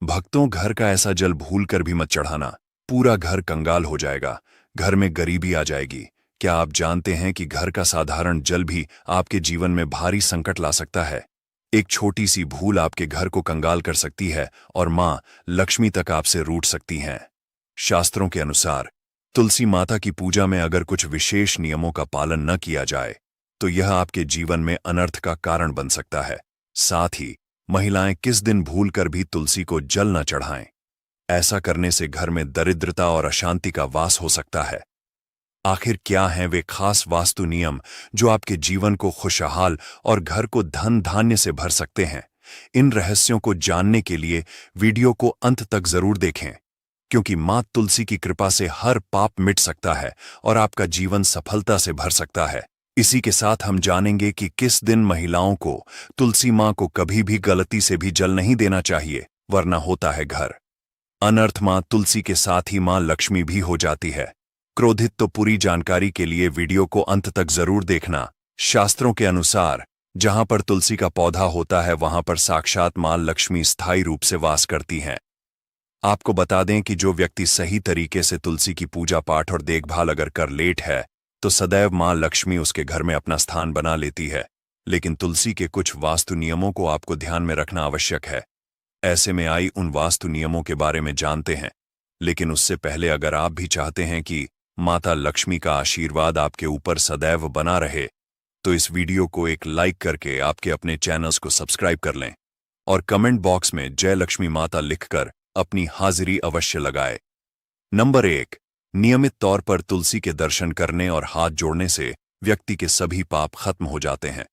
भक्तों, घर का ऐसा जल भूल कर भी मत चढ़ाना, पूरा घर कंगाल हो जाएगा, घर में गरीबी आ जाएगी। क्या आप जानते हैं कि घर का साधारण जल भी आपके जीवन में भारी संकट ला सकता है? एक छोटी सी भूल आपके घर को कंगाल कर सकती है और मां लक्ष्मी तक आपसे रूठ सकती हैं। शास्त्रों के अनुसार तुलसी माता की पूजा में अगर कुछ विशेष नियमों का पालन न किया जाए तो यह आपके जीवन में अनर्थ का कारण बन सकता है। साथ ही महिलाएं किस दिन भूल कर भी तुलसी को जल न चढ़ाएं। ऐसा करने से घर में दरिद्रता और अशांति का वास हो सकता है। आखिर क्या हैं वे खास वास्तु नियम जो आपके जीवन को खुशहाल और घर को धन धान्य से भर सकते हैं? इन रहस्यों को जानने के लिए वीडियो को अंत तक जरूर देखें, क्योंकि मां तुलसी की कृपा से हर पाप मिट सकता है और आपका जीवन सफलता से भर सकता है। इसी के साथ हम जानेंगे कि किस दिन महिलाओं को तुलसी मां को कभी भी गलती से भी जल नहीं देना चाहिए, वरना होता है घर अनर्थ। मां तुलसी के साथ ही मां लक्ष्मी भी हो जाती है क्रोधित। तो पूरी जानकारी के लिए वीडियो को अंत तक जरूर देखना। शास्त्रों के अनुसार जहां पर तुलसी का पौधा होता है वहां पर साक्षात मां लक्ष्मी स्थायी रूप से वास करती हैं। आपको बता दें कि जो व्यक्ति सही तरीके से तुलसी की पूजा पाठ और देखभाल अगर कर लेट है तो सदैव मां लक्ष्मी उसके घर में अपना स्थान बना लेती है। लेकिन तुलसी के कुछ वास्तु नियमों को आपको ध्यान में रखना आवश्यक है। ऐसे में आई उन वास्तु नियमों के बारे में जानते हैं, लेकिन उससे पहले अगर आप भी चाहते हैं कि माता लक्ष्मी का आशीर्वाद आपके ऊपर सदैव बना रहे तो इस वीडियो को एक लाइक करके आपके अपने चैनल्स को सब्सक्राइब कर लें और कमेंट बॉक्स में जय लक्ष्मी माता लिखकर अपनी हाजिरी अवश्य लगाए। नंबर 1, नियमित तौर पर तुलसी के दर्शन करने और हाथ जोड़ने से व्यक्ति के सभी पाप खत्म हो जाते हैं।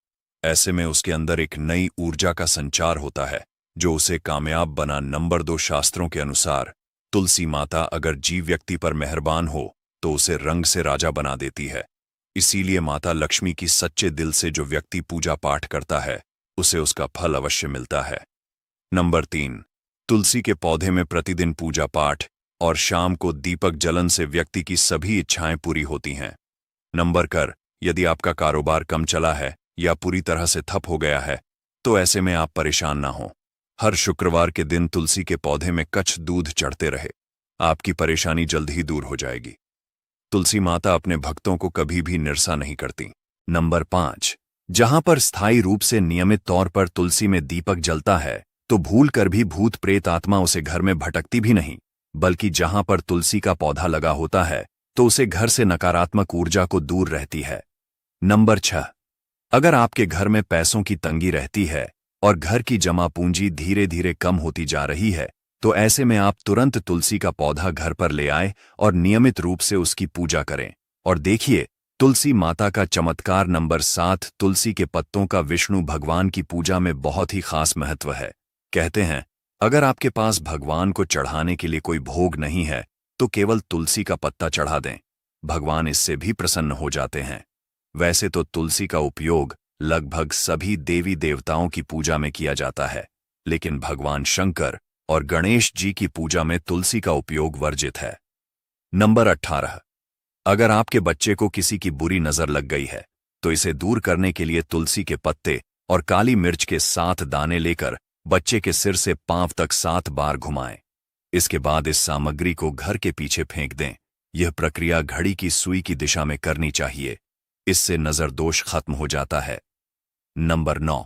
ऐसे में उसके अंदर एक नई ऊर्जा का संचार होता है जो उसे कामयाब बना। नंबर 2, शास्त्रों के अनुसार तुलसी माता अगर जीव व्यक्ति पर मेहरबान हो तो उसे रंग से राजा बना देती है। इसीलिए माता लक्ष्मी की सच्चे दिल से जो व्यक्ति पूजा पाठ करता है उसे उसका फल अवश्य मिलता है। नंबर 3, तुलसी के पौधे में प्रतिदिन पूजा पाठ और शाम को दीपक जलन से व्यक्ति की सभी इच्छाएं पूरी होती हैं। नंबर 4, यदि आपका कारोबार कम चला है या पूरी तरह से ठप हो गया है तो ऐसे में आप परेशान ना हो। हर शुक्रवार के दिन तुलसी के पौधे में कच्छ दूध चढ़ते रहे, आपकी परेशानी जल्द ही दूर हो जाएगी। तुलसी माता अपने भक्तों को कभी भी निराशा नहीं करती। नंबर 5, जहां पर स्थायी रूप से नियमित तौर पर तुलसी में दीपक जलता है तो भूल कर भी भूत प्रेत आत्मा उसे घर में भटकती भी नहीं, बल्कि जहां पर तुलसी का पौधा लगा होता है तो उसे घर से नकारात्मक ऊर्जा को दूर रहती है। नंबर 6, अगर आपके घर में पैसों की तंगी रहती है और घर की जमा पूंजी धीरे धीरे कम होती जा रही है तो ऐसे में आप तुरंत तुलसी का पौधा घर पर ले आए और नियमित रूप से उसकी पूजा करें और देखिए तुलसी माता का चमत्कार। नंबर 7, तुलसी के पत्तों का विष्णु भगवान की पूजा में बहुत ही खास महत्व है। कहते हैं अगर आपके पास भगवान को चढ़ाने के लिए कोई भोग नहीं है तो केवल तुलसी का पत्ता चढ़ा दें, भगवान इससे भी प्रसन्न हो जाते हैं। वैसे तो तुलसी का उपयोग लगभग सभी देवी देवताओं की पूजा में किया जाता है, लेकिन भगवान शंकर और गणेश जी की पूजा में तुलसी का उपयोग वर्जित है। नंबर 18, अगर आपके बच्चे को किसी की बुरी नजर लग गई है तो इसे दूर करने के लिए तुलसी के पत्ते और काली मिर्च के 7 दाने लेकर बच्चे के सिर से पांव तक 7 बार घुमाएं। इसके बाद इस सामग्री को घर के पीछे फेंक दें। यह प्रक्रिया घड़ी की सुई की दिशा में करनी चाहिए, इससे नजर दोष खत्म हो जाता है। नंबर 9,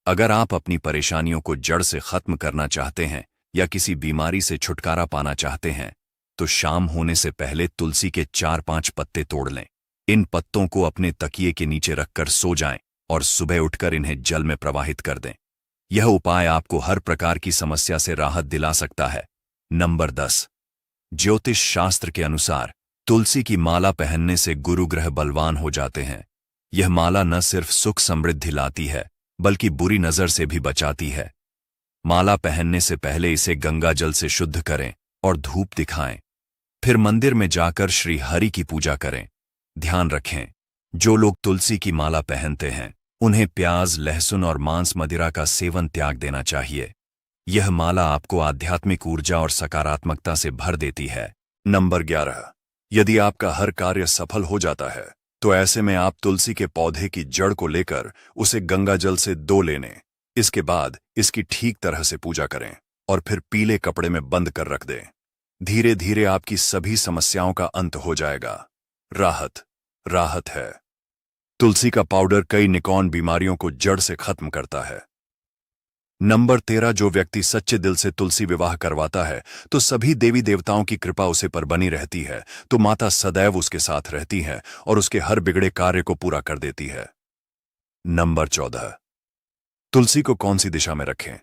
अगर आप अपनी परेशानियों को जड़ से खत्म करना चाहते हैं या किसी बीमारी से छुटकारा पाना चाहते हैं तो शाम होने से पहले तुलसी के 4-5 पत्ते तोड़ लें। इन पत्तों को अपने तकिए के नीचे रखकर सो जाएं और सुबह उठकर इन्हें जल में प्रवाहित कर दें। यह उपाय आपको हर प्रकार की समस्या से राहत दिला सकता है। नंबर 10, ज्योतिष शास्त्र के अनुसार तुलसी की माला पहनने से गुरु ग्रह बलवान हो जाते हैं। यह माला न सिर्फ सुख समृद्धि लाती है बल्कि बुरी नजर से भी बचाती है। माला पहनने से पहले इसे गंगा जल से शुद्ध करें और धूप दिखाएं। फिर मंदिर में जाकर श्री हरि की पूजा करें। ध्यान रखें, जो लोग तुलसी की माला पहनते हैं उन्हें प्याज, लहसुन और मांस मदिरा का सेवन त्याग देना चाहिए। यह माला आपको आध्यात्मिक ऊर्जा और सकारात्मकता से भर देती है। नंबर 11, यदि आपका हर कार्य सफल हो जाता है तो ऐसे में आप तुलसी के पौधे की जड़ को लेकर उसे गंगा जल से धो लेने। इसके बाद इसकी ठीक तरह से पूजा करें। और फिर पीले कपड़े में बंद कर रख दें। धीरे धीरे आपकी सभी समस्याओं का अंत हो जाएगा। राहत, राहत है। तुलसी का पाउडर कई निकॉन बीमारियों को जड़ से खत्म करता है। नंबर 13, जो व्यक्ति सच्चे दिल से तुलसी विवाह करवाता है तो सभी देवी देवताओं की कृपा उसे पर बनी रहती है, तो माता सदैव उसके साथ रहती है और उसके हर बिगड़े कार्य को पूरा कर देती है। नंबर 14, तुलसी को कौन सी दिशा में रखें?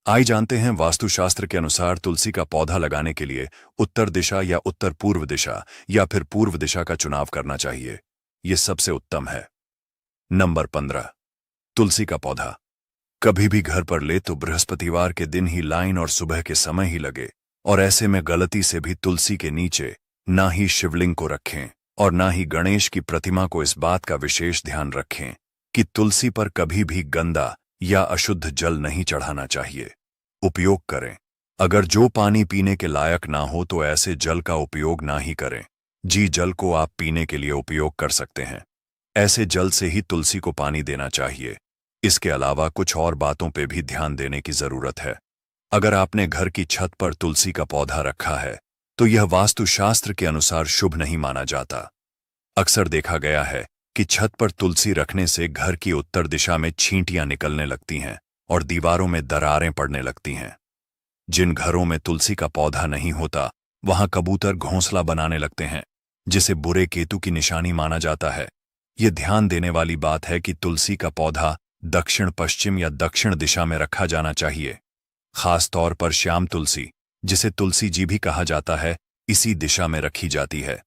आइए जानते हैं। वास्तुशास्त्र के अनुसार तुलसी का पौधा लगाने के लिए उत्तर दिशा या उत्तर पूर्व दिशा या फिर पूर्व दिशा का चुनाव करना चाहिए। यह सबसे उत्तम है। नंबर 15, तुलसी का पौधा कभी भी घर पर ले तो बृहस्पतिवार के दिन ही लाइन और सुबह के समय ही लगे, और ऐसे में गलती से भी तुलसी के नीचे ना ही शिवलिंग को रखें और ना ही गणेश की प्रतिमा को। इस बात का विशेष ध्यान रखें कि तुलसी पर कभी भी गंदा या अशुद्ध जल नहीं चढ़ाना चाहिए। उपयोग करें, अगर जो पानी पीने के लायक ना हो तो ऐसे जल का उपयोग ना ही करें। जी, जल को आप पीने के लिए उपयोग कर सकते हैं। ऐसे जल से ही तुलसी को पानी देना चाहिए। इसके अलावा कुछ और बातों पे भी ध्यान देने की जरूरत है। अगर आपने घर की छत पर तुलसी का पौधा रखा है तो यह वास्तुशास्त्र के अनुसार शुभ नहीं माना जाता। अक्सर देखा गया है कि छत पर तुलसी रखने से घर की उत्तर दिशा में छींटियां निकलने लगती हैं और दीवारों में दरारें पड़ने लगती हैं। जिन घरों में तुलसी का पौधा नहीं होता वहां कबूतर घोंसला बनाने लगते हैं, जिसे बुरे केतु की निशानी माना जाता है। यह ध्यान देने वाली बात है कि तुलसी का पौधा दक्षिण पश्चिम या दक्षिण दिशा में रखा जाना चाहिए। खास तौर पर श्याम तुलसी, जिसे तुलसी जी भी कहा जाता है, इसी दिशा में रखी जाती है।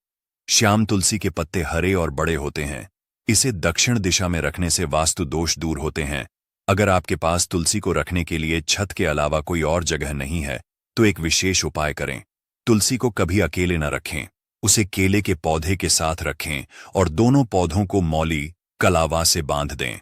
श्याम तुलसी के पत्ते हरे और बड़े होते हैं। इसे दक्षिण दिशा में रखने से वास्तु दोष दूर होते हैं। अगर आपके पास तुलसी को रखने के लिए छत के अलावा कोई और जगह नहीं है तो एक विशेष उपाय करें। तुलसी को कभी अकेले न रखें, उसे केले के पौधे के साथ रखें और दोनों पौधों को मौली कलावा से बांध दें।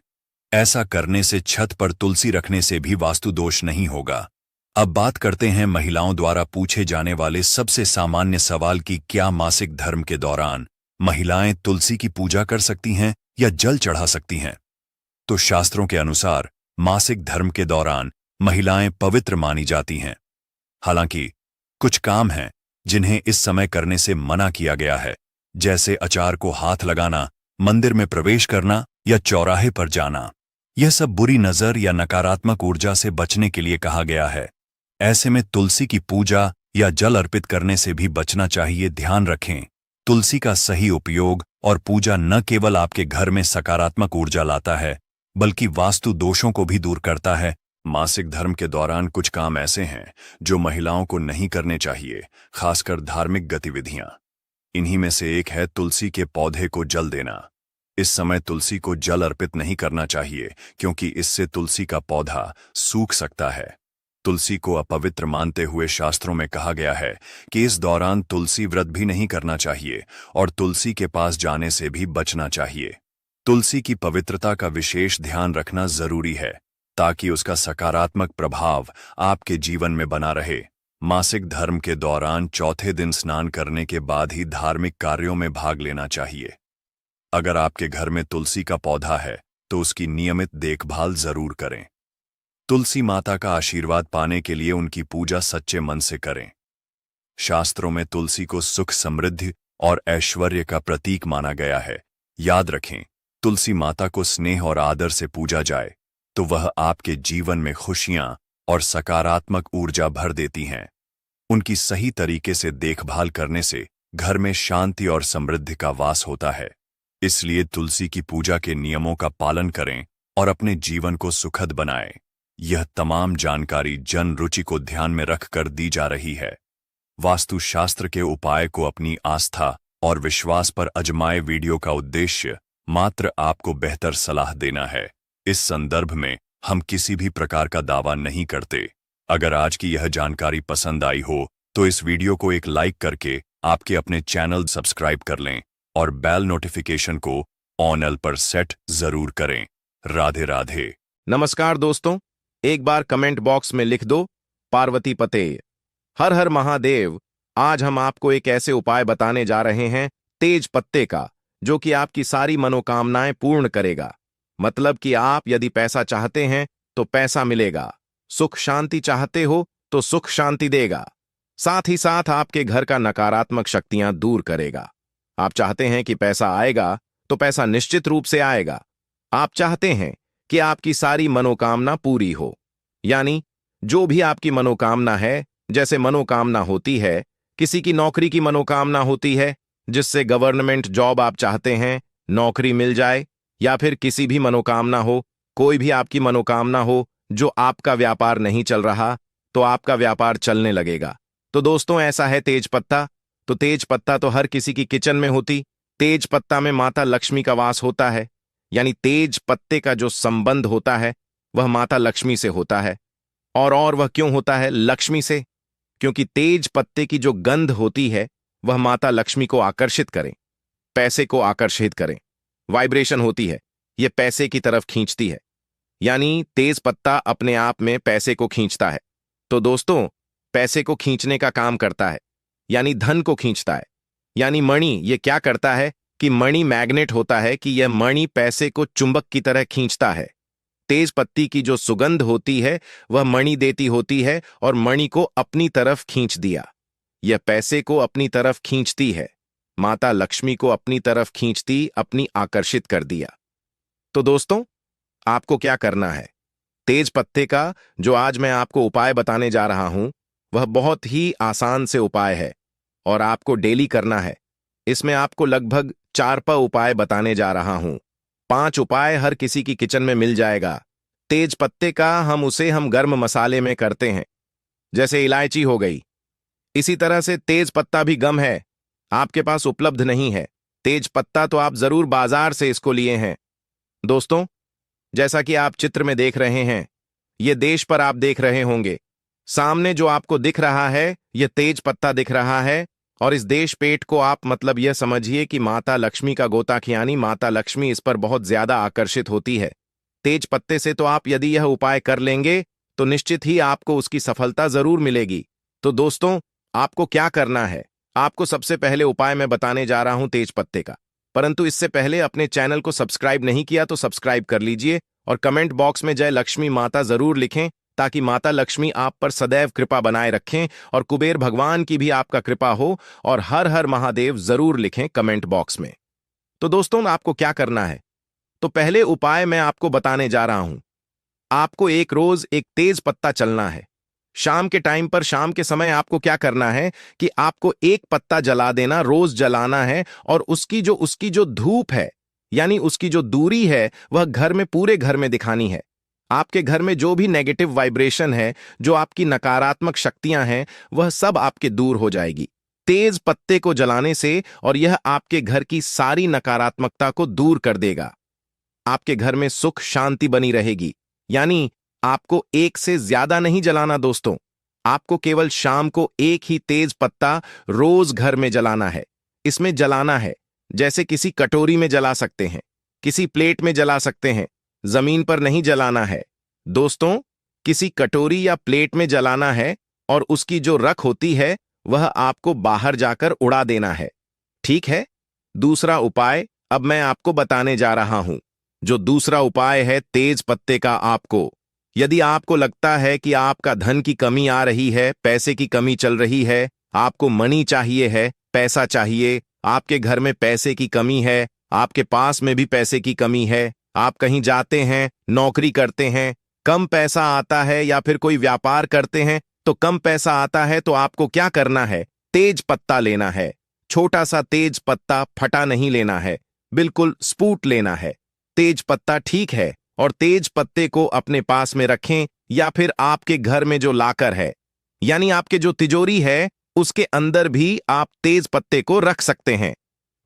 ऐसा करने से छत पर तुलसी रखने से भी वास्तु दोष नहीं होगा। अब बात करते हैं महिलाओं द्वारा पूछे जाने वाले सबसे सामान्य सवाल की, क्या मासिक धर्म के दौरान महिलाएं तुलसी की पूजा कर सकती हैं या जल चढ़ा सकती हैं? तो शास्त्रों के अनुसार मासिक धर्म के दौरान महिलाएं पवित्र मानी जाती हैं। हालांकि कुछ काम हैं जिन्हें इस समय करने से मना किया गया है, जैसे अचार को हाथ लगाना, मंदिर में प्रवेश करना या चौराहे पर जाना। यह सब बुरी नजर या नकारात्मक ऊर्जा से बचने के लिए कहा गया है। ऐसे में तुलसी की पूजा या जल अर्पित करने से भी बचना चाहिए। ध्यान रखें, तुलसी का सही उपयोग और पूजा न केवल आपके घर में सकारात्मक ऊर्जा लाता है बल्कि वास्तु दोषों को भी दूर करता है। मासिक धर्म के दौरान कुछ काम ऐसे हैं जो महिलाओं को नहीं करने चाहिए, खासकर धार्मिक गतिविधियां। इन्हीं में से एक है तुलसी के पौधे को जल देना। इस समय तुलसी को जल अर्पित नहीं करना चाहिए क्योंकि इससे तुलसी का पौधा सूख सकता है। तुलसी को अपवित्र मानते हुए शास्त्रों में कहा गया है कि इस दौरान तुलसी व्रत भी नहीं करना चाहिए और तुलसी के पास जाने से भी बचना चाहिए। तुलसी की पवित्रता का विशेष ध्यान रखना जरूरी है ताकि उसका सकारात्मक प्रभाव आपके जीवन में बना रहे। मासिक धर्म के दौरान चौथे दिन स्नान करने के बाद ही धार्मिक कार्यों में भाग लेना चाहिए। अगर आपके घर में तुलसी का पौधा है तो उसकी नियमित देखभाल जरूर करें। तुलसी माता का आशीर्वाद पाने के लिए उनकी पूजा सच्चे मन से करें। शास्त्रों में तुलसी को सुख, समृद्धि और ऐश्वर्य का प्रतीक माना गया है। याद रखें, तुलसी माता को स्नेह और आदर से पूजा जाए तो वह आपके जीवन में खुशियां और सकारात्मक ऊर्जा भर देती हैं। उनकी सही तरीके से देखभाल करने से घर में शांति और समृद्धि का वास होता है। इसलिए तुलसी की पूजा के नियमों का पालन करें और अपने जीवन को सुखद बनाएं। यह तमाम जानकारी जन रुचि को ध्यान में रखकर दी जा रही है। वास्तुशास्त्र के उपाय को अपनी आस्था और विश्वास पर आजमाए। वीडियो का उद्देश्य मात्र आपको बेहतर सलाह देना है। इस संदर्भ में हम किसी भी प्रकार का दावा नहीं करते। अगर आज की यह जानकारी पसंद आई हो तो इस वीडियो को एक लाइक करके आपके अपने चैनल सब्सक्राइब कर लें और बेल नोटिफिकेशन को ऑन पर सेट जरूर करें। राधे राधे। नमस्कार दोस्तों, एक बार कमेंट बॉक्स में लिख दो पार्वती पते। हर हर महादेव। आज हम आपको एक ऐसे उपाय बताने जा रहे हैं तेज पत्ते का, जो कि आपकी सारी मनोकामनाएं पूर्ण करेगा। मतलब कि आप यदि पैसा चाहते हैं तो पैसा मिलेगा, सुख शांति चाहते हो तो सुख शांति देगा, साथ ही साथ आपके घर का नकारात्मक शक्तियां दूर करेगा। आप चाहते हैं कि पैसा आएगा तो पैसा निश्चित रूप से आएगा। आप चाहते हैं कि आपकी सारी मनोकामना पूरी हो, यानी जो भी आपकी मनोकामना है, जैसे मनोकामना होती है, किसी की नौकरी की मनोकामना होती है जिससे गवर्नमेंट जॉब आप चाहते हैं, नौकरी मिल जाए, या फिर किसी भी मनोकामना हो, कोई भी आपकी मनोकामना हो, जो आपका व्यापार नहीं चल रहा तो आपका व्यापार चलने लगेगा। तो दोस्तों, ऐसा है तेज पत्ता। तो तेज पत्ता तो हर किसी की किचन में होती। तेज पत्ता में माता लक्ष्मी का वास होता है, यानी तेज पत्ते का जो संबंध होता है वह माता लक्ष्मी से होता है। और वह क्यों होता है लक्ष्मी से? क्योंकि तेज पत्ते की जो गंध होती है वह माता लक्ष्मी को आकर्षित करें, पैसे को आकर्षित करें। वाइब्रेशन होती है, यह पैसे की तरफ खींचती है, यानी तेज पत्ता अपने आप में पैसे को खींचता है। तो दोस्तों, पैसे को खींचने का काम करता है, यानी धन को खींचता है। यानी मणि ये क्या करता है कि मणि मैग्नेट होता है, कि यह मणि पैसे को चुंबक की तरह खींचता है। तेज पत्ती की जो सुगंध होती है वह मणि देती होती है और मणि को अपनी तरफ खींच दिया। यह पैसे को अपनी तरफ खींचती है, माता लक्ष्मी को अपनी तरफ खींचती, अपनी आकर्षित कर दिया। तो दोस्तों, आपको क्या करना है? तेज पत्ते का जो आज मैं आपको उपाय बताने जा रहा हूं वह बहुत ही आसान से उपाय है और आपको डेली करना है। इसमें आपको लगभग 4 उपाय बताने जा रहा हूं। 5 उपाय हर किसी की किचन में मिल जाएगा। तेज पत्ते का हम गर्म मसाले में करते हैं, जैसे इलायची हो गई। इसी तरह से तेज पत्ता भी गम है, आपके पास उपलब्ध नहीं है। तेज पत्ता तो आप जरूर बाजार से इसको लिए हैं। दोस्तों, जैसा कि आप चित्र में देख रहे हैं, ये देश पर आप देख रहे होंगे, सामने जो आपको दिख रहा है यह तेज पत्ता दिख रहा है। और इस देश पेट को आप मतलब यह समझिए कि माता लक्ष्मी का गोताख, यानी माता लक्ष्मी इस पर बहुत ज्यादा आकर्षित होती है। तेज पत्ते से तो आप यदि यह उपाय कर लेंगे तो निश्चित ही आपको उसकी सफलता जरूर मिलेगी। तो दोस्तों, आपको क्या करना है? आपको सबसे पहले उपाय मैं बताने जा रहा हूं तेज पत्ते का, परंतु इससे पहले अपने चैनल को सब्सक्राइब नहीं किया तो सब्सक्राइब कर लीजिए और कमेंट बॉक्स में जय लक्ष्मी माता जरूर लिखें, ताकि माता लक्ष्मी आप पर सदैव कृपा बनाए रखें और कुबेर भगवान की भी आपका कृपा हो। और हर हर महादेव जरूर लिखें कमेंट बॉक्स में। तो दोस्तों, आपको क्या करना है? तो पहले उपाय मैं आपको बताने जा रहा हूं। आपको एक रोज एक तेज पत्ता चलना है। शाम के टाइम पर, शाम के समय आपको क्या करना है कि आपको एक पत्ता जला देना, रोज जलाना है। और उसकी जो धूप है, यानी उसकी जो दूरी है, वह घर में, पूरे घर में दिखानी है। आपके घर में जो भी नेगेटिव वाइब्रेशन है, जो आपकी नकारात्मक शक्तियां हैं, वह सब आपके दूर हो जाएगी तेज पत्ते को जलाने से। और यह आपके घर की सारी नकारात्मकता को दूर कर देगा। आपके घर में सुख शांति बनी रहेगी। यानी आपको एक से ज्यादा नहीं जलाना दोस्तों, आपको केवल शाम को एक ही तेज पत्ता रोज घर में जलाना है। इसमें जलाना है जैसे किसी कटोरी में जला सकते हैं, किसी प्लेट में जला सकते हैं, जमीन पर नहीं जलाना है दोस्तों, किसी कटोरी या प्लेट में जलाना है। और उसकी जो रख होती है वह आपको बाहर जाकर उड़ा देना है। ठीक है? दूसरा उपाय अब मैं आपको बताने जा रहा हूं। जो दूसरा उपाय है तेज पत्ते का, आपको यदि आपको लगता है कि आपका धन की कमी आ रही है, पैसे की कमी चल रही है, आपको मनी चाहिए है, पैसा चाहिए, आपके घर में पैसे की कमी है, आपके पास में भी पैसे की कमी है, आप कहीं जाते हैं, नौकरी करते हैं, कम पैसा आता है, या फिर कोई व्यापार करते हैं तो कम पैसा आता है, तो आपको क्या करना है? तेज पत्ता लेना है। छोटा सा तेज पत्ता, फटा नहीं लेना है, बिल्कुल स्पूट लेना है। तेज पत्ता ठीक है, और तेज पत्ते को अपने पास में रखें, या फिर आपके घर में जो लाकर है, यानी आपके जो तिजोरी है, उसके अंदर भी आप तेज पत्ते को रख सकते हैं।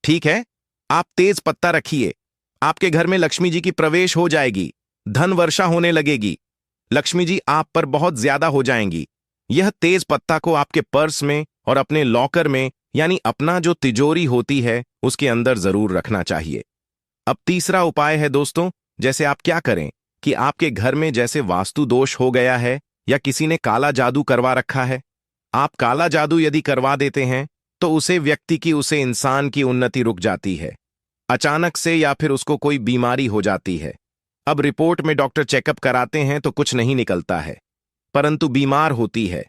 ठीक है? आप तेज पत्ता रखिए, आपके घर में लक्ष्मी जी की प्रवेश हो जाएगी, धन वर्षा होने लगेगी, लक्ष्मी जी आप पर बहुत ज्यादा हो जाएंगी। यह तेज पत्ता को आपके पर्स में और अपने लॉकर में, यानी अपना जो तिजोरी होती है उसके अंदर जरूर रखना चाहिए। अब तीसरा उपाय है दोस्तों, जैसे आप क्या करें कि आपके घर में जैसे वास्तु दोष हो गया है या किसी ने काला जादू करवा रखा है। आप काला जादू यदि करवा देते हैं तो उसे व्यक्ति की, उसे इंसान की उन्नति रुक जाती है अचानक से, या फिर उसको कोई बीमारी हो जाती है। अब रिपोर्ट में डॉक्टर चेकअप कराते हैं तो कुछ नहीं निकलता है, परंतु बीमार होती है,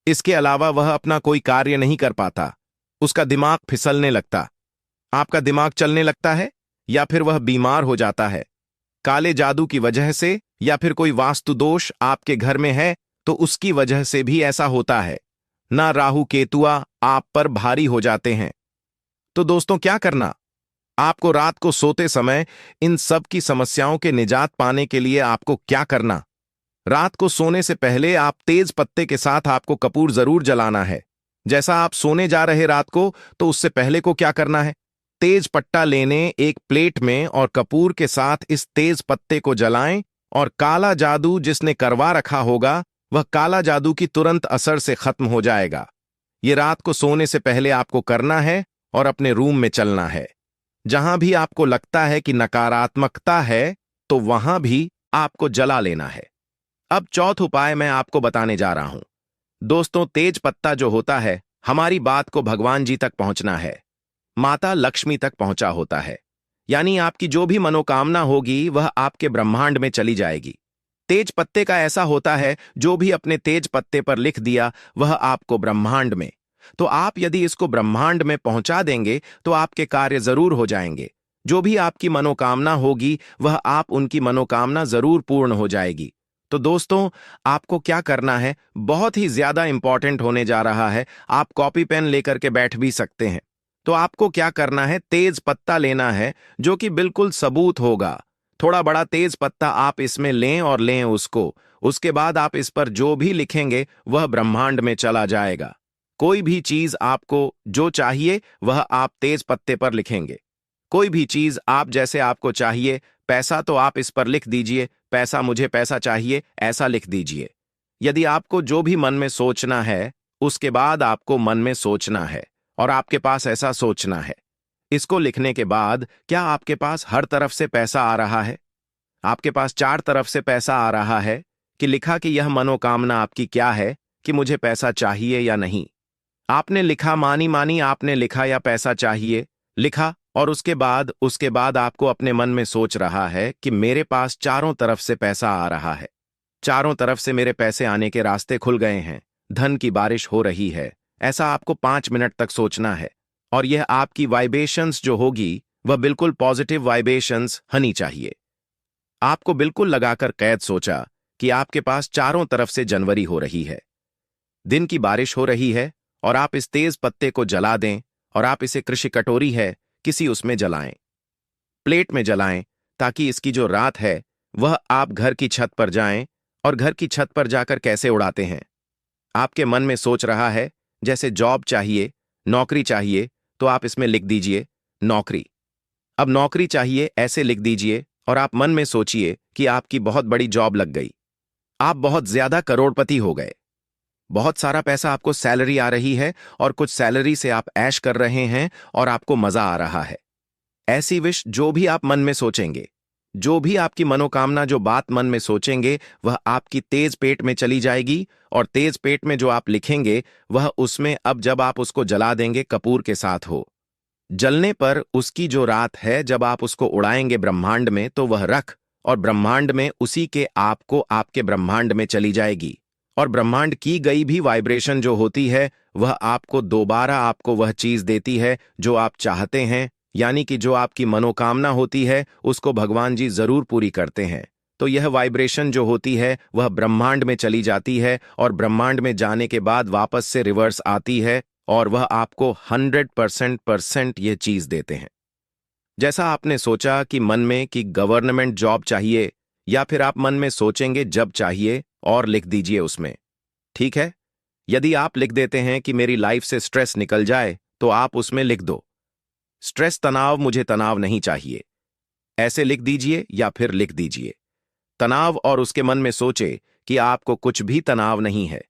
इसके अलावा वह अपना कोई कार्य नहीं कर पाता। उसका दिमाग फिसलने लगता। आपका दिमाग चलने लगता है या फिर वह बीमार हो जाता है। काले जादू की वजह से या फिर कोई वास्तु दोष आपके घर में है तो उसकी वजह से भी ऐसा होता है। ना राहु केतुआ आप पर भारी हो जाते हैं। तो दोस्तों क्या करना? आपको रात को सोते समय इन सब की समस्याओं के निजात पाने के लिए आपको क्या करना? रात को सोने से पहले आप तेज पत्ते के साथ आपको कपूर जरूर जलाना है। जैसा आप सोने जा रहे रात को तो उससे पहले को क्या करना है? तेज पट्टा लेने एक प्लेट में और कपूर के साथ इस तेज पत्ते को जलाएं और काला जादू जिसने करवा रखा होगा वह काला जादू की तुरंत असर से खत्म हो जाएगा। ये रात को सोने से पहले आपको करना है और अपने रूम में चलना है। जहां भी आपको लगता है कि नकारात्मकता है तो वहां भी आपको जला लेना है। अब चौथा उपाय मैं आपको बताने जा रहा हूं। दोस्तों, तेज पत्ता जो होता है हमारी बात को भगवान जी तक पहुंचना है, माता लक्ष्मी तक पहुंचा होता है। यानी आपकी जो भी मनोकामना होगी वह आपके ब्रह्मांड में चली जाएगी। तेज पत्ते का ऐसा होता है जो भी अपने तेज पत्ते पर लिख दिया वह आपको ब्रह्मांड में, तो आप यदि इसको ब्रह्मांड में पहुंचा देंगे तो आपके कार्य जरूर हो जाएंगे। जो भी आपकी मनोकामना होगी वह आप उनकी मनोकामना जरूर पूर्ण हो जाएगी। तो दोस्तों, आपको क्या करना है बहुत ही ज्यादा इंपॉर्टेंट होने जा रहा है। आप कॉपी पेन लेकर के बैठ भी सकते हैं। तो आपको क्या करना है, तेज पत्ता लेना है जो कि बिल्कुल सबूत होगा। थोड़ा बड़ा तेज पत्ता आप इसमें लें और लें उसको। उसके बाद आप इस पर जो भी लिखेंगे वह ब्रह्मांड में चला जाएगा। कोई भी चीज आपको जो चाहिए वह आप तेज पत्ते पर लिखेंगे। कोई भी चीज आप जैसे आपको चाहिए, पैसा तो आप इस पर लिख दीजिए, पैसा मुझे पैसा चाहिए ऐसा लिख दीजिए। यदि आपको जो भी मन में सोचना है उसके बाद आपको मन में सोचना है और आपके पास ऐसा सोचना है। इसको लिखने के बाद क्या आपके पास हर तरफ से पैसा आ रहा है? आपके पास चार तरफ से पैसा आ रहा है कि लिखा कि यह मनोकामना आपकी क्या है कि मुझे पैसा चाहिए या नहीं। आपने लिखा, मानी मानी आपने लिखा या पैसा चाहिए लिखा, और उसके बाद आपको अपने मन में सोच रहा है कि मेरे पास चारों तरफ से पैसा आ रहा है। चारों तरफ से मेरे पैसे आने के रास्ते खुल गए हैं, धन की बारिश हो रही है। ऐसा आपको 5 मिनट तक सोचना है और यह आपकी वाइब्रेशंस जो होगी वह बिल्कुल पॉजिटिव वाइब्रेशंस होनी चाहिए। आपको बिल्कुल लगाकर कैद सोचा कि आपके पास चारों तरफ से जनवरी हो रही है, दिन की बारिश हो रही है और आप इस तेज पत्ते को जला दें और आप इसे कृषि कटोरी है किसी उसमें जलाएं, प्लेट में जलाएं, ताकि इसकी जो रात है वह आप घर की छत पर जाएं। और घर की छत पर जाकर कैसे उड़ाते हैं? आपके मन में सोच रहा है जैसे जॉब चाहिए, नौकरी चाहिए, तो आप इसमें लिख दीजिए नौकरी। अब नौकरी चाहिए ऐसे लिख दीजिए और आप मन में सोचिए कि आपकी बहुत बड़ी जॉब लग गई, आप बहुत ज्यादा करोड़पति हो गए, बहुत सारा पैसा आपको सैलरी आ रही है और कुछ सैलरी से आप ऐश कर रहे हैं और आपको मजा आ रहा है। ऐसी विश जो भी आप मन में सोचेंगे, जो भी आपकी मनोकामना जो बात मन में सोचेंगे वह आपकी तेज पेट में चली जाएगी और तेज पेट में जो आप लिखेंगे वह उसमें अब जब आप उसको जला देंगे कपूर के साथ हो, जलने पर उसकी जो रात है जब आप उसको उड़ाएंगे ब्रह्मांड में तो वह रख और ब्रह्मांड में उसी के आपको आपके ब्रह्मांड में चली जाएगी। और ब्रह्मांड की गई भी वाइब्रेशन जो होती है वह आपको दोबारा आपको वह चीज देती है जो आप चाहते हैं। यानी कि जो आपकी मनोकामना होती है उसको भगवान जी जरूर पूरी करते हैं। तो यह वाइब्रेशन जो होती है वह ब्रह्मांड में चली जाती है और ब्रह्मांड में जाने के बाद वापस से रिवर्स आती है और वह आपको 100% ये चीज देते हैं। जैसा आपने सोचा कि मन में कि गवर्नमेंट जॉब चाहिए, या फिर आप मन में सोचेंगे जब चाहिए और लिख दीजिए उसमें। ठीक है, यदि आप लिख देते हैं कि मेरी लाइफ से स्ट्रेस निकल जाए तो आप उसमें लिख दो स्ट्रेस तनाव, मुझे तनाव नहीं चाहिए, ऐसे लिख दीजिए या फिर लिख दीजिए तनाव और उसके मन में सोचे कि आपको कुछ भी तनाव नहीं है।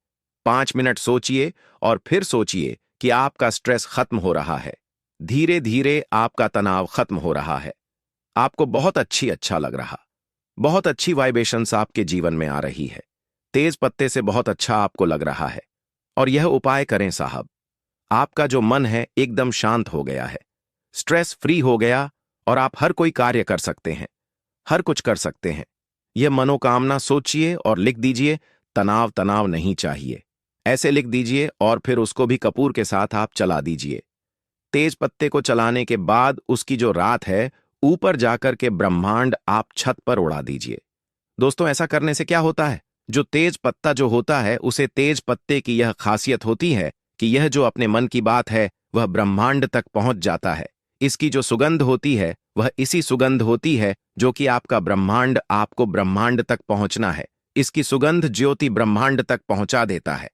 5 मिनट सोचिए और फिर सोचिए कि आपका स्ट्रेस खत्म हो रहा है, धीरे धीरे आपका तनाव खत्म हो रहा है, आपको बहुत अच्छा लग रहा, बहुत अच्छी वाइब्रेशंस आपके जीवन में आ रही है, तेज पत्ते से बहुत अच्छा आपको लग रहा है। और यह उपाय करें साहब, आपका जो मन है एकदम शांत हो गया है, स्ट्रेस फ्री हो गया और आप हर कोई कार्य कर सकते हैं, हर कुछ कर सकते हैं। यह मनोकामना सोचिए और लिख दीजिए तनाव नहीं चाहिए, ऐसे लिख दीजिए और फिर उसको भी कपूर के साथ आप चला दीजिए। तेज पत्ते को चलाने के बाद उसकी जो रात है, ऊपर जाकर के ब्रह्मांड आप छत पर उड़ा दीजिए। दोस्तों, ऐसा करने से क्या होता है? जो तेज पत्ता जो होता है, उसे तेज पत्ते की यह खासियत होती है कि यह जो अपने मन की बात है वह ब्रह्मांड तक पहुंच जाता है। इसकी जो सुगंध होती है वह इसी सुगंध होती है जो कि आपका ब्रह्मांड आपको ब्रह्मांड तक पहुंचना है। इसकी सुगंध ज्योति ब्रह्मांड तक पहुंचा देता है।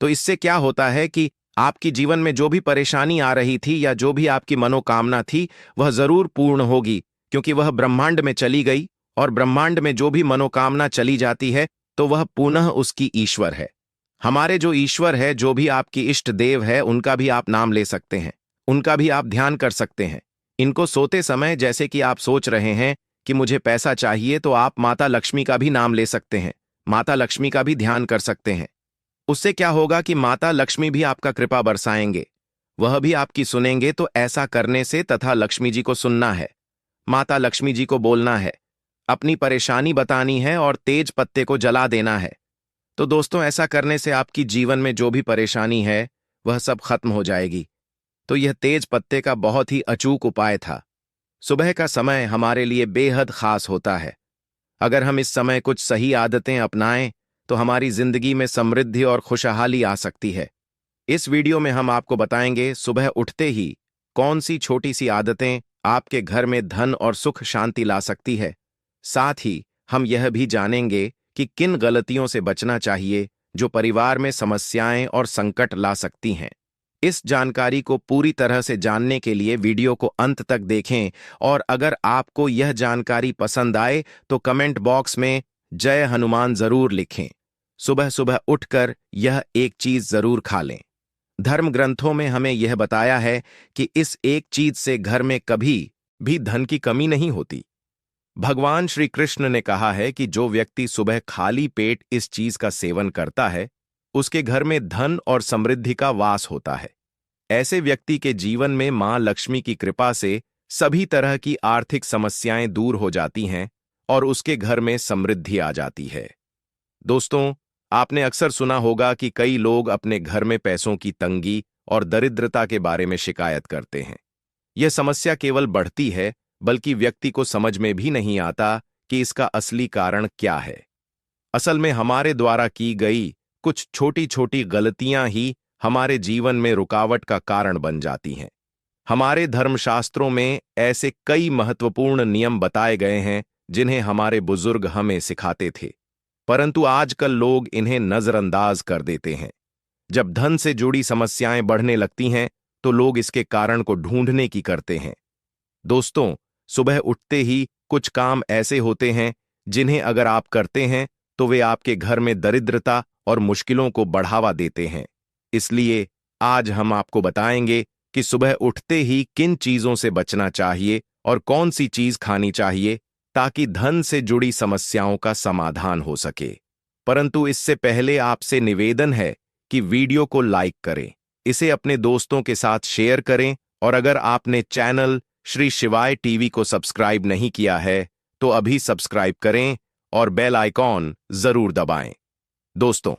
तो इससे क्या होता है कि आपकी जीवन में जो भी परेशानी आ रही थी या जो भी आपकी मनोकामना थी वह जरूर पूर्ण होगी, क्योंकि वह ब्रह्मांड में चली गई। और ब्रह्मांड में जो भी मनोकामना चली जाती है तो वह पुनः उसकी ईश्वर है। हमारे जो ईश्वर है, जो भी आपकी इष्ट देव है, उनका भी आप नाम ले सकते हैं, उनका भी आप ध्यान कर सकते हैं। इनको सोते समय जैसे कि आप सोच रहे हैं कि मुझे पैसा चाहिए, तो आप माता लक्ष्मी का भी नाम ले सकते हैं, माता लक्ष्मी का भी ध्यान कर सकते हैं। उससे क्या होगा कि माता लक्ष्मी भी आपका कृपा बरसाएंगे, वह भी आपकी सुनेंगे। तो ऐसा करने से तथा लक्ष्मी जी को सुनना है, माता लक्ष्मी जी को बोलना है, अपनी परेशानी बतानी है और तेज पत्ते को जला देना है। तो दोस्तों, ऐसा करने से आपकी जीवन में जो भी परेशानी है वह सब खत्म हो जाएगी। तो यह तेज पत्ते का बहुत ही अचूक उपाय था। सुबह का समय हमारे लिए बेहद खास होता है। अगर हम इस समय कुछ सही आदतें अपनाएं तो हमारी जिंदगी में समृद्धि और खुशहाली आ सकती है। इस वीडियो में हम आपको बताएंगे सुबह उठते ही कौन सी छोटी सी आदतें आपके घर में धन और सुख शांति ला सकती है। साथ ही हम यह भी जानेंगे कि किन गलतियों से बचना चाहिए जो परिवार में समस्याएं और संकट ला सकती हैं। इस जानकारी को पूरी तरह से जानने के लिए वीडियो को अंत तक देखें, और अगर आपको यह जानकारी पसंद आए तो कमेंट बॉक्स में जय हनुमान जरूर लिखें। सुबह सुबह उठकर यह एक चीज जरूर खा लें। धर्म ग्रंथों में हमें यह बताया है कि इस एक चीज से घर में कभी भी धन की कमी नहीं होती। भगवान श्री कृष्ण ने कहा है कि जो व्यक्ति सुबह खाली पेट इस चीज का सेवन करता है उसके घर में धन और समृद्धि का वास होता है। ऐसे व्यक्ति के जीवन में मां लक्ष्मी की कृपा से सभी तरह की आर्थिक समस्याएं दूर हो जाती हैं और उसके घर में समृद्धि आ जाती है। दोस्तों, आपने अक्सर सुना होगा कि कई लोग अपने घर में पैसों की तंगी और दरिद्रता के बारे में शिकायत करते हैं। यह समस्या केवल बढ़ती है, बल्कि व्यक्ति को समझ में भी नहीं आता कि इसका असली कारण क्या है। असल में हमारे द्वारा की गई कुछ छोटी छोटी गलतियां ही हमारे जीवन में रुकावट का कारण बन जाती हैं। हमारे धर्मशास्त्रों में ऐसे कई महत्वपूर्ण नियम बताए गए हैं जिन्हें हमारे बुजुर्ग हमें सिखाते थे, परंतु आजकल लोग इन्हें नजरअंदाज कर देते हैं। जब धन से जुड़ी समस्याएं बढ़ने लगती हैं तो लोग इसके कारण को ढूंढने की करते हैं। दोस्तों, सुबह उठते ही कुछ काम ऐसे होते हैं जिन्हें अगर आप करते हैं तो वे आपके घर में दरिद्रता और मुश्किलों को बढ़ावा देते हैं। इसलिए आज हम आपको बताएंगे कि सुबह उठते ही किन चीजों से बचना चाहिए और कौन सी चीज खानी चाहिए ताकि धन से जुड़ी समस्याओं का समाधान हो सके। परंतु इससे पहले आपसे निवेदन है कि वीडियो को लाइक करें, इसे अपने दोस्तों के साथ शेयर करें, और अगर आपने चैनल श्री शिवाय टीवी को सब्सक्राइब नहीं किया है तो अभी सब्सक्राइब करें और बेल आइकॉन जरूर दबाएं। दोस्तों,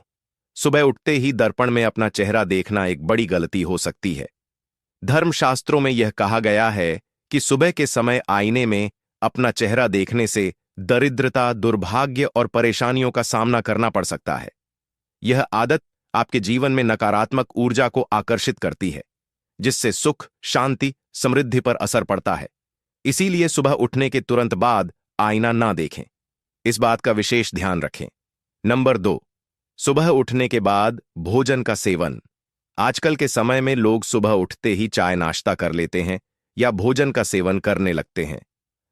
सुबह उठते ही दर्पण में अपना चेहरा देखना एक बड़ी गलती हो सकती है। धर्मशास्त्रों में यह कहा गया है कि सुबह के समय आईने में अपना चेहरा देखने से दरिद्रता, दुर्भाग्य और परेशानियों का सामना करना पड़ सकता है। यह आदत आपके जीवन में नकारात्मक ऊर्जा को आकर्षित करती है, जिससे सुख, शांति, समृद्धि पर असर पड़ता है। इसीलिए सुबह उठने के तुरंत बाद आईना ना देखें, इस बात का विशेष ध्यान रखें। नंबर 2, सुबह उठने के बाद भोजन का सेवन। आजकल के समय में लोग सुबह उठते ही चाय नाश्ता कर लेते हैं या भोजन का सेवन करने लगते हैं।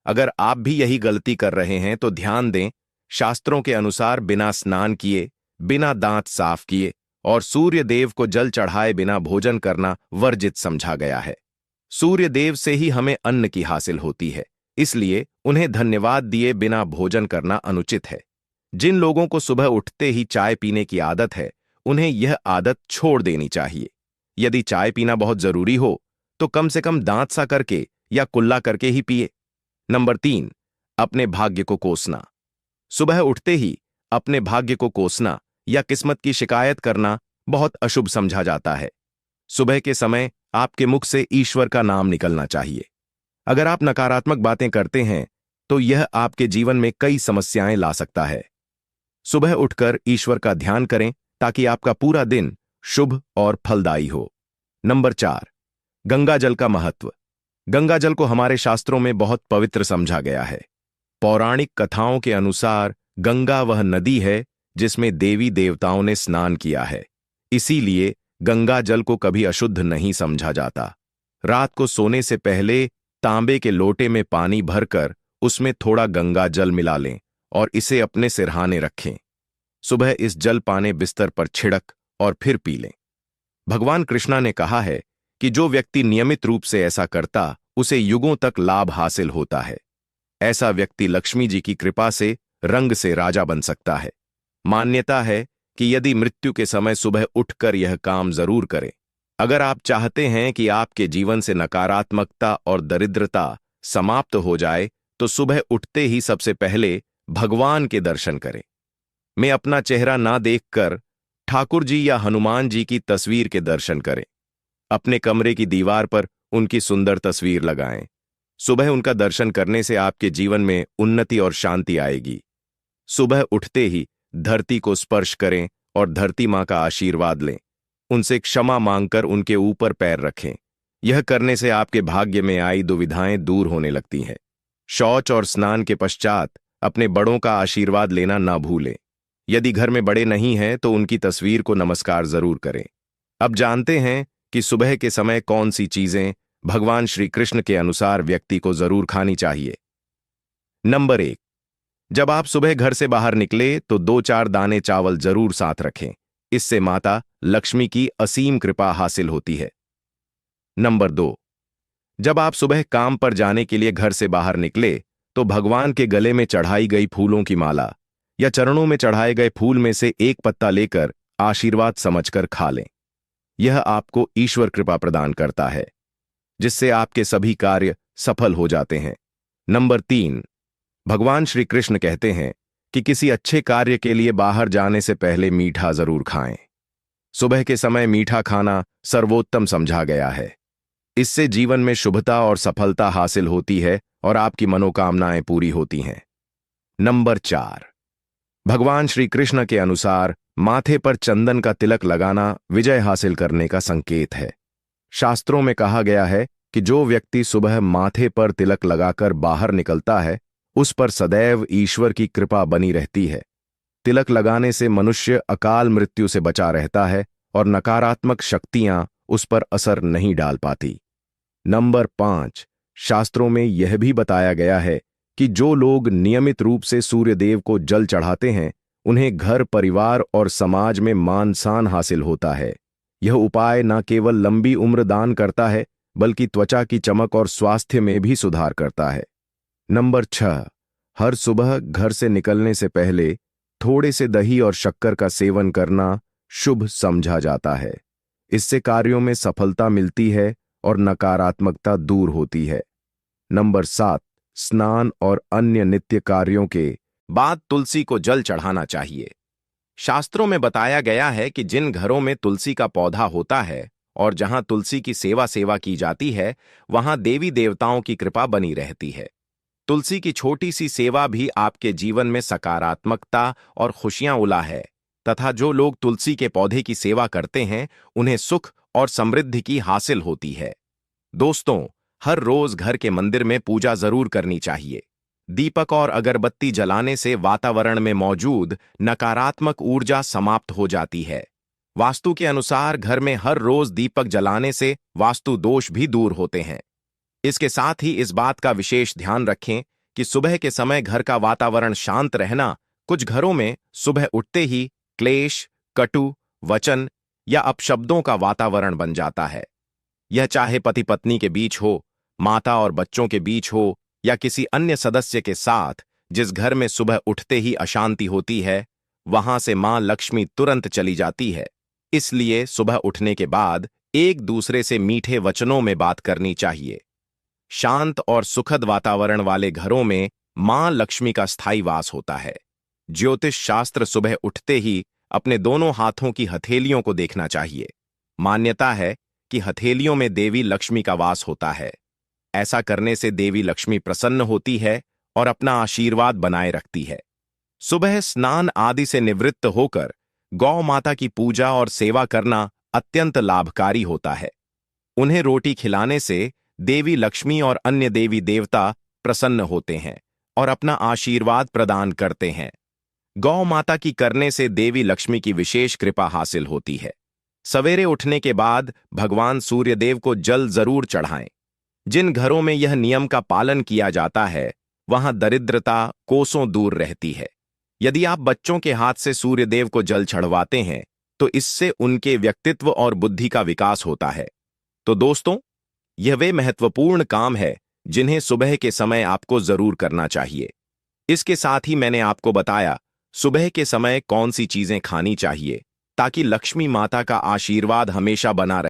अगर आप भी यही गलती कर रहे हैं तो ध्यान दें, शास्त्रों के अनुसार बिना स्नान किए, बिना दांत साफ किए और सूर्य देव को जल चढ़ाए बिना भोजन करना वर्जित समझा गया है। सूर्य देव से ही हमें अन्न की हासिल होती है, इसलिए उन्हें धन्यवाद दिए बिना भोजन करना अनुचित है। जिन लोगों को सुबह उठते ही चाय पीने की आदत है उन्हें यह आदत छोड़ देनी चाहिए। यदि चाय पीना बहुत जरूरी हो तो कम से कम दांत सा करके या कुल्ला करके ही पिए। नंबर 3, अपने भाग्य को कोसना। सुबह उठते ही अपने भाग्य को कोसना या किस्मत की शिकायत करना बहुत अशुभ समझा जाता है। सुबह के समय आपके मुख से ईश्वर का नाम निकलना चाहिए। अगर आप नकारात्मक बातें करते हैं तो यह आपके जीवन में कई समस्याएं ला सकता है। सुबह उठकर ईश्वर का ध्यान करें ताकि आपका पूरा दिन शुभ और फलदायी हो। नंबर 4, गंगा जल का महत्व। गंगा जल को हमारे शास्त्रों में बहुत पवित्र समझा गया है। पौराणिक कथाओं के अनुसार गंगा वह नदी है जिसमें देवी देवताओं ने स्नान किया है। इसीलिए गंगा जल को कभी अशुद्ध नहीं समझा जाता। रात को सोने से पहले तांबे के लोटे में पानी भरकर उसमें थोड़ा गंगा जल मिला लें और इसे अपने सिरहाने रखें। सुबह इस जल पाने बिस्तर पर छिड़क और फिर पी लें। भगवान कृष्णा ने कहा है कि जो व्यक्ति नियमित रूप से ऐसा करता उसे युगों तक लाभ हासिल होता है। ऐसा व्यक्ति लक्ष्मी जी की कृपा से रंग से राजा बन सकता है। मान्यता है कि यदि मृत्यु के समय सुबह उठकर यह काम जरूर करें। अगर आप चाहते हैं कि आपके जीवन से नकारात्मकता और दरिद्रता समाप्त हो जाए तो सुबह उठते ही सबसे पहले भगवान के दर्शन करें। मैं अपना चेहरा ना देखकर ठाकुर जी या हनुमान जी की तस्वीर के दर्शन करें। अपने कमरे की दीवार पर उनकी सुंदर तस्वीर लगाएं। सुबह उनका दर्शन करने से आपके जीवन में उन्नति और शांति आएगी। सुबह उठते ही धरती को स्पर्श करें और धरती मां का आशीर्वाद लें। उनसे क्षमा मांगकर उनके ऊपर पैर रखें। यह करने से आपके भाग्य में आई दुविधाएं दूर होने लगती हैं। शौच और स्नान के पश्चात अपने बड़ों का आशीर्वाद लेना ना भूलें। यदि घर में बड़े नहीं हैं तो उनकी तस्वीर को नमस्कार जरूर करें। अब जानते हैं कि सुबह के समय कौन सी चीजें भगवान श्री कृष्ण के अनुसार व्यक्ति को जरूर खानी चाहिए। नंबर 1, जब आप सुबह घर से बाहर निकले तो 2-4 दाने चावल जरूर साथ रखें। इससे माता लक्ष्मी की असीम कृपा हासिल होती है। नंबर 2, जब आप सुबह काम पर जाने के लिए घर से बाहर निकले तो भगवान के गले में चढ़ाई गई फूलों की माला या चरणों में चढ़ाए गए फूल में से एक पत्ता लेकर आशीर्वाद समझकर खा लें। यह आपको ईश्वर कृपा प्रदान करता है, जिससे आपके सभी कार्य सफल हो जाते हैं। नंबर 3, भगवान श्री कृष्ण कहते हैं कि किसी अच्छे कार्य के लिए बाहर जाने से पहले मीठा जरूर खाएं। सुबह के समय मीठा खाना सर्वोत्तम समझा गया है। इससे जीवन में शुभता और सफलता हासिल होती है और आपकी मनोकामनाएं पूरी होती हैं। नंबर 4, भगवान श्री कृष्ण के अनुसार माथे पर चंदन का तिलक लगाना विजय हासिल करने का संकेत है। शास्त्रों में कहा गया है कि जो व्यक्ति सुबह माथे पर तिलक लगाकर बाहर निकलता है उस पर सदैव ईश्वर की कृपा बनी रहती है। तिलक लगाने से मनुष्य अकाल मृत्यु से बचा रहता है और नकारात्मक शक्तियां उस पर असर नहीं डाल पाती। नंबर 5, शास्त्रों में यह भी बताया गया है कि जो लोग नियमित रूप से सूर्यदेव को जल चढ़ाते हैं उन्हें घर, परिवार और समाज में मान सम्मान हासिल होता है। यह उपाय न केवल लंबी उम्र दान करता है बल्कि त्वचा की चमक और स्वास्थ्य में भी सुधार करता है। नंबर 6, हर सुबह घर से निकलने से पहले थोड़े से दही और शक्कर का सेवन करना शुभ समझा जाता है। इससे कार्यों में सफलता मिलती है और नकारात्मकता दूर होती है। नंबर 7, स्नान और अन्य नित्य कार्यों के बाद तुलसी को जल चढ़ाना चाहिए। शास्त्रों में बताया गया है कि जिन घरों में तुलसी का पौधा होता है और जहां तुलसी की सेवा की जाती है वहां देवी देवताओं की कृपा बनी रहती है। तुलसी की छोटी सी सेवा भी आपके जीवन में सकारात्मकता और खुशियां उला है तथा जो लोग तुलसी के पौधे की सेवा करते हैं उन्हें सुख और समृद्धि की हासिल होती है। दोस्तों, हर रोज घर के मंदिर में पूजा जरूर करनी चाहिए। दीपक और अगरबत्ती जलाने से वातावरण में मौजूद नकारात्मक ऊर्जा समाप्त हो जाती है। वास्तु के अनुसार घर में हर रोज दीपक जलाने से वास्तु दोष भी दूर होते हैं। इसके साथ ही इस बात का विशेष ध्यान रखें कि सुबह के समय घर का वातावरण शांत रहना। कुछ घरों में सुबह उठते ही क्लेश, कटु वचन या अपशब्दों का वातावरण बन जाता है। यह चाहे पति पत्नी के बीच हो, माता और बच्चों के बीच हो या किसी अन्य सदस्य के साथ। जिस घर में सुबह उठते ही अशांति होती है वहां से मां लक्ष्मी तुरंत चली जाती है। इसलिए सुबह उठने के बाद एक दूसरे से मीठे वचनों में बात करनी चाहिए। शांत और सुखद वातावरण वाले घरों में मां लक्ष्मी का स्थायी वास होता है। ज्योतिष शास्त्र सुबह उठते ही अपने दोनों हाथों की हथेलियों को देखना चाहिए। मान्यता है कि हथेलियों में देवी लक्ष्मी का वास होता है। ऐसा करने से देवी लक्ष्मी प्रसन्न होती है और अपना आशीर्वाद बनाए रखती है। सुबह स्नान आदि से निवृत्त होकर गौ माता की पूजा और सेवा करना अत्यंत लाभकारी होता है। उन्हें रोटी खिलाने से देवी लक्ष्मी और अन्य देवी देवता प्रसन्न होते हैं और अपना आशीर्वाद प्रदान करते हैं। गौ माता की करने से देवी लक्ष्मी की विशेष कृपा हासिल होती है। सवेरे उठने के बाद भगवान सूर्यदेव को जल जरूर चढ़ाएं। जिन घरों में यह नियम का पालन किया जाता है वहां दरिद्रता कोसों दूर रहती है। यदि आप बच्चों के हाथ से सूर्यदेव को जल चढ़वाते हैं तो इससे उनके व्यक्तित्व और बुद्धि का विकास होता है। तो दोस्तों, यह वे महत्वपूर्ण काम है जिन्हें सुबह के समय आपको जरूर करना चाहिए। इसके साथ ही मैंने आपको बताया सुबह के समय कौन सी चीजें खानी चाहिए ताकि लक्ष्मी माता का आशीर्वाद हमेशा बना रहे।